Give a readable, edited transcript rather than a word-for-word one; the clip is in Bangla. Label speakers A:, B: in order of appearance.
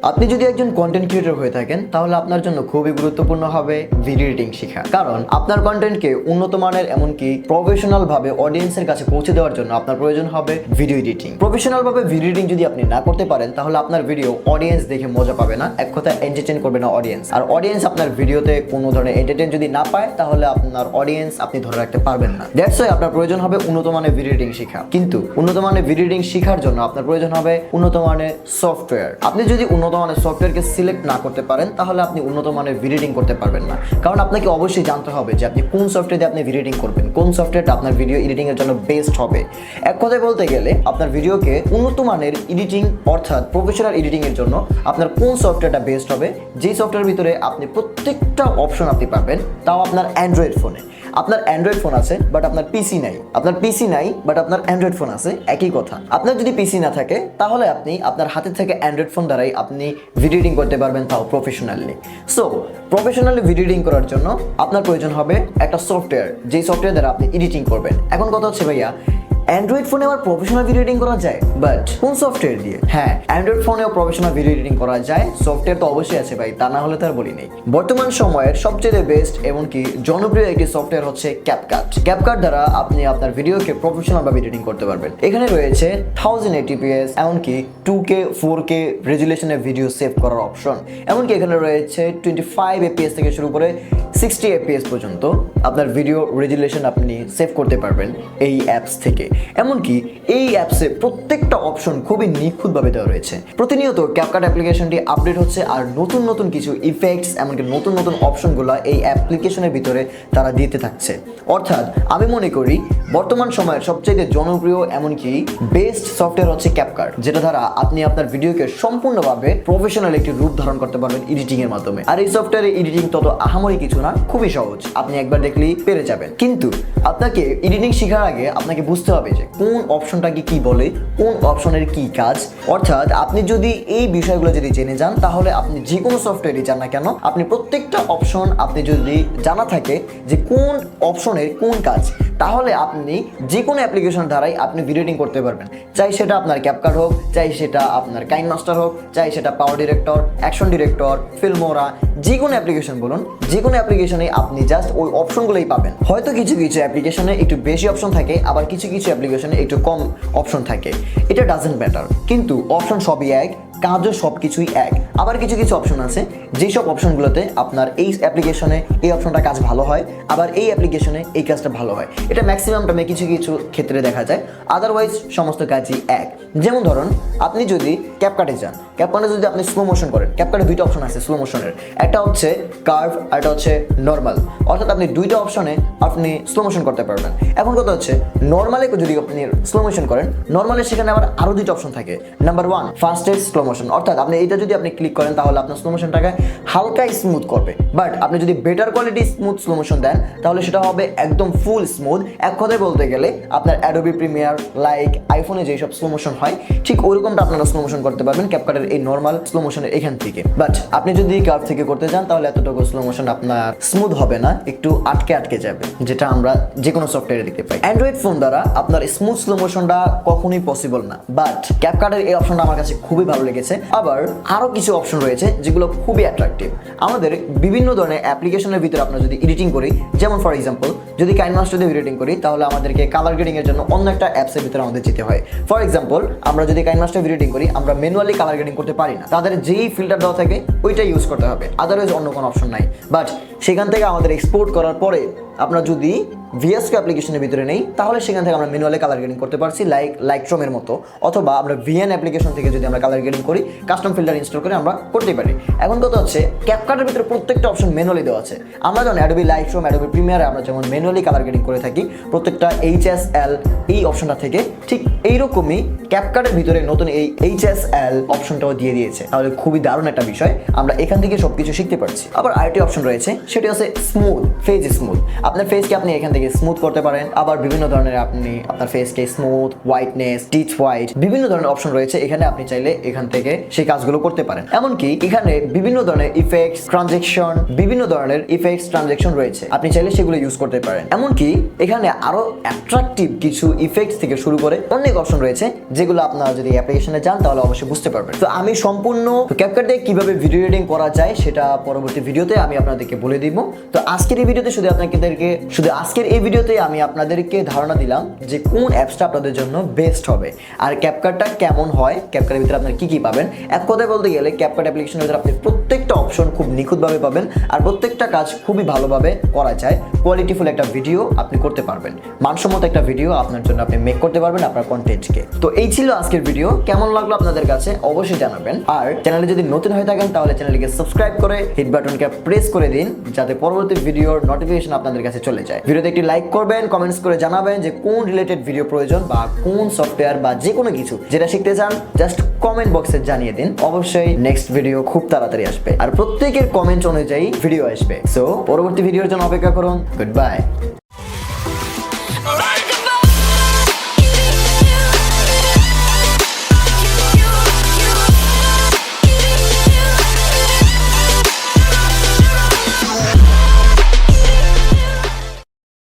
A: আপনি যদি একজন কন্টেন্ট ক্রিয়েটর হয়ে থাকেন তাহলে আপনার জন্য খুবই গুরুত্বপূর্ণ হবে ভিডিও এডিটিং শেখা। কারণ আপনার কন্টেন্টকে উন্নত মানের এমনকি প্রফেশনাল ভাবে অডিয়েন্সের কাছে পৌঁছে দেওয়ার জন্য আপনার প্রয়োজন হবে ভিডিও এডিটিং। প্রফেশনাল ভাবে ভিডিও এডিটিং যদি আপনি না করতে পারেন তাহলে আপনার ভিডিও অডিয়েন্স দেখে মজা পাবে না, এক কথায় এন্টারটেইন করবে না অডিয়েন্স। আর অডিয়েন্স আপনার ভিডিওতে কোনো ধরনের এন্টারটেইন যদি না পায় তাহলে আপনার অডিয়েন্স আপনি ধরে রাখতে পারবেন না। দ্যাটস ওয়াই আপনার প্রয়োজন হবে উন্নত মানের ভিডিও এডিটিং শেখা। কিন্তু উন্নত মানের ভিডিও এডিটিং শেখার জন্য আপনার প্রয়োজন হবে উন্নত মানের সফটওয়্যার। আপনি যদি উন্নত মানের সফটওয়্যারকে সিলেক্ট না করতে পারেন তাহলে আপনি উন্নত মানের ভিডিও এডিটিং করতে পারবেন না। কারণ আপনাকে অবশ্যই জানতে হবে যে আপনি কোন সফটওয়্যার দিয়ে আপনি ভিডিও এডিটিং করবেন, কোন সফটওয়্যারটা আপনার ভিডিও এডিটিং এর জন্য বেস্ট হবে। এক কথায় বলতে গেলে আপনার ভিডিওকে উন্নত মানের এডিটিং অর্থাৎ প্রফেশনাল এডিটিং এর জন্য আপনার কোন সফটওয়্যারটা বেস্ট হবে, যেই সফটওয়্যারের ভিতরে আপনি প্রত্যেকটা অপশন আপনি পাবেন, তাও আপনার অ্যান্ড্রয়েড ফোনে। আপনার অ্যান্ড্রয়েড ফোন আছে বাট আপনার পিসি নাই, আপনার পিসি নাই বাট আপনার অ্যান্ড্রয়েড ফোন আছে, একই কথা। আপনার যদি পিসি না থাকে তাহলে আপনি আপনার হাতে থেকে অ্যান্ড্রয়েড ফোন দ্বারাই আপনি ভিডিও এডিটিং করতে পারবেন, তাও professionally. So professionally video editing করার জন্য আপনার প্রয়োজন হবে একটা সফটওয়্যার, যেই সফটওয়্যার দ্বারা আপনি এডিটিং করবেন। এখন কথা হচ্ছে ভাইয়া অ্যান্ড্রয়েড ফোনে আবার প্রফেশনাল ভিডিও এডিটিং করা যায়, বাট কোন সফটওয়্যার দিয়ে? হ্যাঁ, অ্যান্ড্রয়েড ফোনেও প্রফেশনাল ভিডিও এডিটিং করা যায়, সফটওয়্যার তো অবশ্যই আছে ভাই, তা না হলে তার বলি নেই। বর্তমান সময়ের সবচেয়ে বেস্ট এমনকি জনপ্রিয় একটি সফটওয়্যার হচ্ছে ক্যাপকাট। ক্যাপকাট দ্বারা আপনি আপনার ভিডিওকে প্রফেশনাল ভাবে এডিটিং করতে পারবেন। এখানে রয়েছে 1080p এমনকি 2K 4K রেজুলেশনের ভিডিও সেভ করার অপশন। এমনকি এখানে রয়েছে 25 fps থেকে শুরু করে 60 fps পর্যন্ত আপনার ভিডিও রেজুলেশন আপনি সেভ করতে পারবেন এই অ্যাপস থেকে। এমনকি এই অ্যাপসে প্রত্যেকটা অপশন খুবই নিখুঁতভাবে দেওয়া রয়েছে। প্রতিনিয়ত ক্যাপকাট অ্যাপ্লিকেশনটি আপডেট হচ্ছে আর নতুন নতুন কিছু ইফেক্টস এমনকি নতুন নতুন অপশনগুলো এই অ্যাপ্লিকেশনের ভিতরে তারা দিতে থাকছে। অর্থাৎ আমি মনে করি বর্তমান সময়ের সবচেয়ে জনপ্রিয় এমনকি বেস্ট সফটওয়্যার হচ্ছে ক্যাপকাট, যেটা দ্বারা আপনি আপনার ভিডিওকে সম্পূর্ণভাবে প্রফেশনাল একটি রূপ ধারণ করতে পারবেন এডিটিং এর মাধ্যমে। আর এই সফটওয়্যারে এডিটিং তত আহামরি কিছু না, খুবই সহজ, আপনি একবার দেখলেই পেরে যাবেন। কিন্তু আপনাকে এডিটিং শেখার আগে আপনাকে বুঝতে হবে যে কোন অপশনটাকে কি বলে, কোন অপশনের কি কাজ। অর্থাৎ আপনি যদি এই বিষয়গুলো যদি জেনে যান তাহলে আপনি যে কোনো সফটওয়্যারই যান না কেন, আপনি প্রত্যেকটা অপশন আপনি যদি জানা থাকে যে কোন অপশনের কোন কাজ, তাহলে আপনি যে কোনো অ্যাপ্লিকেশন দ্বারাই আপনি ভিডিও এডিটিং করতে পারবেন। চাই সেটা আপনার ক্যাপকাট হোক, চাই সেটা আপনার কাইনমাস্টার হোক, চাই সেটা পাওয়ার ডিরেক্টর, অ্যাকশন ডিরেক্টর, ফিল্মোরা, যে কোনো অ্যাপ্লিকেশন বলুন, যে কোনো অ্যাপ্লিকেশনে আপনি জাস্ট ওই অপশনগুলোই পাবেন। হয়তো কিছু কিছু অ্যাপ্লিকেশনে একটু বেশি অপশন থাকে, আবার কিছু কিছু অ্যাপ্লিকেশনে একটু কম অপশন থাকে, এটা ডাজেন্ট ম্যাটার। কিন্তু অপশন সবই এক, কাজও সব কিছুই এক। আবার কিছু কিছু অপশন আছে যেসব অপশনগুলোতে আপনার এই অ্যাপ্লিকেশনে এই অপশনটা কাজ ভালো হয়, আবার এই অ্যাপ্লিকেশনে এই কাজটা ভালো হয়। এটা ম্যাক্সিমাম টাইমে কিছু কিছু ক্ষেত্রে দেখা যায়, আদারওয়াইজ সমস্ত কাজই এক। যেমন ধরুন আপনি যদি ক্যাপকাটে যান, ক্যাপকাটে যদি আপনি স্লো মোশন করেন, ক্যাপকাটে দুইটা অপশন আছে স্লো মোশনের, একটা হচ্ছে কার্ভ আর একটা হচ্ছে নর্মাল। অর্থাৎ আপনি দুইটা অপশনে আপনি স্লো মোশন করতে পারবেন। এখন কথা হচ্ছে নর্মালে যদি আপনি স্লো মোশন করেন, নর্মালে সেখানে আবার আরো দুইটা অপশন থাকে। নাম্বার 1 ফাস্টেস্ট স্লো মোশন, অর্থাৎ আপনি এটা যদি আপনি ক্লিক করেন তাহলে আপনার স্লো মোশনটাকে হালকা স্মুথ করবে। বাট আপনি যদি better quality smooth slow motion দেন তাহলে সেটা হবে একদম ফুল স্মুথ। এক কথায় বলতে গেলে আপনার অ্যাডোবি প্রিমিয়ার লাইক আইফোনে যেসব স্লো মোশন হয় ঠিক ওইরকমটা আপনারা স্লো মোশন করতে পারবেন ক্যাপকাটের এই নর্মাল স্লো মোশনের এখান থেকে। বাট আপনি যদি কার্ভ থেকে করতে চান তাহলে এতটুকু স্লো মোশন আপনার স্মুথ হবে না, একটু আটকে আটকে যাবে, যেটা আমরা যে কোনো সফটওয়্যারে দেখতে পাই। অ্যান্ড্রয়েড ফোন দ্বারা আপনার স্মুথ স্লো মোশনটা কখনোই পসিবল না, বাট ক্যাপকাটের এই অপশনটা আমার কাছে খুবই ভালো লেগেছে। আবার আরো কিছু অপশন রয়েছে যেগুলো খুবই অ্যাট্রাকটিভ। আমাদের বিভিন্ন ধরনের অ্যাপ্লিকেশনের ভিতরে আমরা যদি এডিটিং করি, যেমন ফর এক্সাম্পল যদি কাইনমাস্টার দিয়ে এডিটিং করি তাহলে আমাদেরকে কালার গ্রেডিং এর জন্য অন্য একটা অ্যাপসের ভিতরে আমাদের যেতে হয়। ফর এক্সাম্পল আমরা যদি কাইনমাস্টার এডিটিং করি, আমরা ম্যানুয়ালি কালার গ্রেডিং করতে পারি না, তাদের যেই ফিল্টার দেওয়া থাকে ওইটা ইউজ করতে হবে, আদারওয়াইজ অন্য কোনো অপশন নাই। বাট সেখান থেকে আমাদের এক্সপোর্ট করার পরে আমরা যদি ভিএসকে অ্যাপ্লিকেশনের ভিতরে নেই তাহলে সেখান থেকে আমরা ম্যানুয়ালি কালার গ্রেডিং করতে পারছি লাইটরুমের মতো, অথবা আমরা ভিএন অ্যাপ্লিকেশন থেকে যদি আমরা কালার গ্রেডিং করি কাস্টম ফিল্টার ইনস্টল করে আমরা করতে পারি। এখন কথা হচ্ছে ক্যাপকাটের ভিতরে প্রত্যেকটা অপশন ম্যানুয়ালি দেওয়া আছে। আমরা যেমন অ্যাডোবি লাইটরুম, অ্যাডোবি প্রিমিয়ারে আমরা যেমন ম্যানুয়ালি কালার গ্রেডিং করে থাকি প্রত্যেকটা HSL এই অপশনটা থেকে, ঠিক এইরকমই ক্যাপকাটের ভিতরে নতুন এই HSL অপশনটাও দিয়ে দিয়েছে। তাহলে খুবই দারুণ একটা বিষয়, আমরা এখান থেকে সবকিছু শিখতে পারছি। আবার আরেকটি অপশন রয়েছে, সেটি হচ্ছে স্মুথ, ফেজ স্মুথ। আপনার ফেজকে আপনি এখান থেকে ফেসকে স্মুথ করতে পারেন, আবার বিভিন্ন ধরনের আপনি আপনার ফেসকে স্মুথ, হোয়াইটনেস, টিচ হোয়াইট, বিভিন্ন ধরনের অপশন রয়েছে। এখানে আপনি চাইলে এখান থেকে সেই কাজগুলো করতে পারেন। এমনকি এখানে বিভিন্ন ধরনের ইফেক্টস, ট্রানজেকশন, বিভিন্ন ধরনের ইফেক্টস, ট্রানজেকশন রয়েছে, আপনি চাইলে সেগুলো ইউজ করতে পারেন। এমনকি এখানে আরো অ্যাট্রাকটিভ কিছু ইফেক্টস থেকে শুরু করে অনেক অপশন রয়েছে, যেগুলো আপনারা যদি অ্যাপ্লিকেশনে যান তাহলে অবশ্যই বুঝতে পারবেন। তো আমি সম্পূর্ণ ক্যাপকাটে কিভাবে ভিডিও এডিটিং করা যায় সেটা পরবর্তী ভিডিওতে আমি আপনাদেরকে বলে দিব। তো আজকের এই ভিডিওতে আমি আপনাদেরকে ধারণা দিলাম যে কোন অ্যাপসটা আপনাদের জন্য বেস্ট হবে, আর ক্যাপকাটটা কেমন হয়, ক্যাপকাটের ভিতরে আপনারা কি পাবেন। এক কথায় বলতে গেলে ক্যাপকাট অ্যাপ্লিকেশনের ভিতরে আপনি প্রত্যেকটা অপশন খুব নিখুঁতভাবে পাবেন, আর প্রত্যেকটা কাজ খুবই ভালোভাবে করা যায়। কোয়ালিটিফুল একটা ভিডিও আপনি করতে পারবেন, মানসম্মত একটা ভিডিও আপনার জন্য আপনি মেক করতে পারবেন আপনার কন্টেন্টকে। তো এই ছিল আজকের ভিডিও, কেমন লাগলো আপনাদের কাছে অবশ্যই জানাবেন। আর চ্যানেলে যদি নতুন হয়ে থাকেন তাহলে চ্যানেলটিকে সাবস্ক্রাইব করে হিট বাটনকে প্রেস করে দিন, যাতে পরবর্তী ভিডিওর নোটিফিকেশন আপনাদের কাছে চলে যায়। ভিডিওতে একটি লাইক করবেন, কমেন্টস করে জানাবেন যে কোন রিলেটেড ভিডিও প্রয়োজন বা কোন সফটওয়্যার বা যে কোনো কিছু যেটা শিখতে চান, জাস্ট কমেন্ট বক্সে জানিয়ে দিন। অবশ্যই নেক্সট ভিডিও খুব তাড়াতাড়ি আসবে, আর প্রত্যেকের কমেন্ট অনুযায়ী ভিডিও আসবে। সো পরবর্তী ভিডিওর জন্য অপেক্ষা করুন। Good bye.